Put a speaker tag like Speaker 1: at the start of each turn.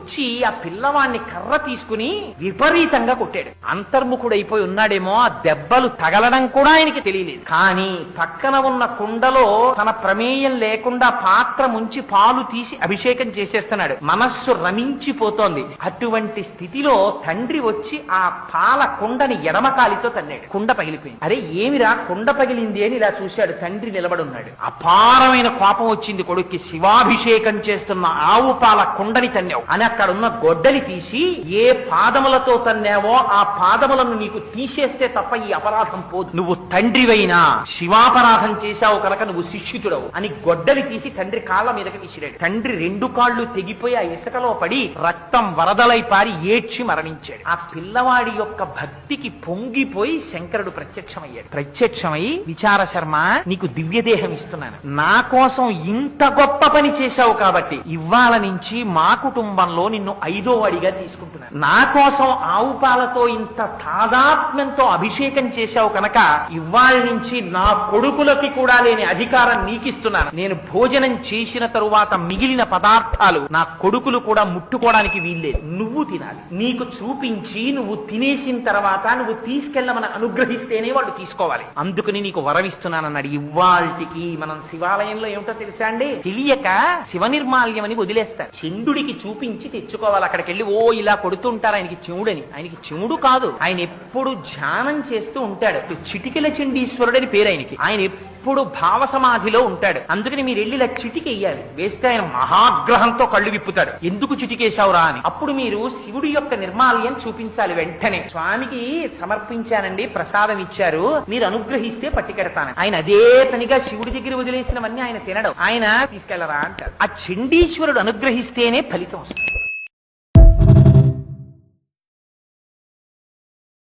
Speaker 1: వచ్చి ఆ పిల్లవాడిని కర్ర తీసుకుని విపరీతంగా కొట్టాడు. అంతర్ముఖుడైపోయి ఉన్నాడేమో, ఆ దెబ్బలు తగలడం కూడా ఆయనకి తెలియలేదు. కానీ పక్కన ఉన్న కుండలో తన ప్రమేయం లేకుండా పాత్ర ముంచి పాలు తీసి అభిషేకం చేసేస్తున్నాడు. మనస్సు రమించిపోతోంది. అటువంటి స్థితిలో తండ్రి వచ్చి ఆ పాల కుండని ఎడమకాలితో తన్నాడు. కుండ పగిలిపోయింది. అరే ఏమిరా కుండ పగిలింది అని ఇలా చూశాడు. తండ్రి నిలబడి ఉన్నాడు. అపారమైన కోపం వచ్చింది కొడుక్కి. శివాభిషేకం చేస్తున్న ఆవు పాల కుండని తన్నావు అని అక్కడ ఉన్న గొడ్డలి తీసి, ఏ పాదములతో తన్నావో ఆ పాదములను నీకు తీసేస్తే తప్ప ఈ అపరాధం పోదు. నువ్వు తండ్రివైనా శివాపరాధం చేశావు కనుక నువ్వు శిక్షితుడవు అని గొడ్డలి తీసి తండ్రి కాళ్ళ మీదకి విసిరాడు. తండ్రి 2 కాళ్ళు తెగిపోయి ఆ ఇసుకలో పడి రక్తం వరదలై పారి ఏడ్చి మరణించాడు. ఆ పిల్లవాడి యొక్క భక్తికి పొంగిపోయి శంకరుడు ప్రత్యక్షమై విచార శర్మ, నీకు దివ్యదేహం ఇస్తున్నాను. నా కోసం ఇంత గొప్ప పని చేశావు కాబట్టి ఇవాళ నుంచి మా కుటుంబంలో నిన్ను 5వ వాడిగా తీసుకుంటున్నాను. నా కోసం ఆవు పాలతో ఇంత తాదాత్మ్యంతో అభిషేకం చేశావు కనుక ఇవాళ నుంచి నా కొడుకులకి కూడా లేని అధికారం నీకిస్తున్నాను. నేను భోజనం చేసిన తరువాత మిగిలిన పదార్థాలు నా కొడుకులు కూడా ముట్టుకోవడానికి వీల్లేదు. నువ్వు తినాలి. నీకు చూపించి నువ్వు తినేసిన తర్వాత నువ్వు తీసుకెళ్ళమని అనుగ్రహిస్తేనే వాళ్ళు తీసుకోవాలి. అందుకని నీకు వరమిస్తున్నానన్నాడు. ఇవాళకి మనం శివాలయంలో ఏమిటో తెలుసా అండి, తెలియక శివ నిర్మాల్యం అని వదిలేస్తారు. చండుడికి చూపించి తెచ్చుకోవాలి. అక్కడికి వెళ్ళి ఓ ఇలా కొడుతుంటారు ఆయనకి చెవుడని. ఆయనకి చెవుడు కాదు, ఆయన ఎప్పుడు ధ్యానం చేస్తూ ఉంటాడు. చిటికెల చండీశ్వరుడు అని పేరు ఆయనకి. ఆయన ఎప్పుడు భావ సమాధిలో ఉంటాడు. అందుకని మీరు వెళ్ళి ఇలా చిటికెయ్యాలి. వేస్తే ఆయన మహాగ్రహంతో కళ్ళు విప్పుతాడు. ఎందుకు చిటికేశావురా అని. అప్పుడు మీరు శివుడి యొక్క నిర్మాల్యం చూపించాలి. వెంటనే స్వామికి సమర్పించానండి, ప్రసాదం ఇచ్చారు, మీరు అనుగ్రహిస్తే పట్టికెడతాను. ఆయన అదే పనిగా శివుడి దగ్గర వదిలేసినవన్నీ ఆయన తినడం. ఆయన తీసుకెళ్లరా అంటారు. ఆ చండీశ్వరుడు అనుగ్రహిస్తేనే ఫలితం వస్తుంది.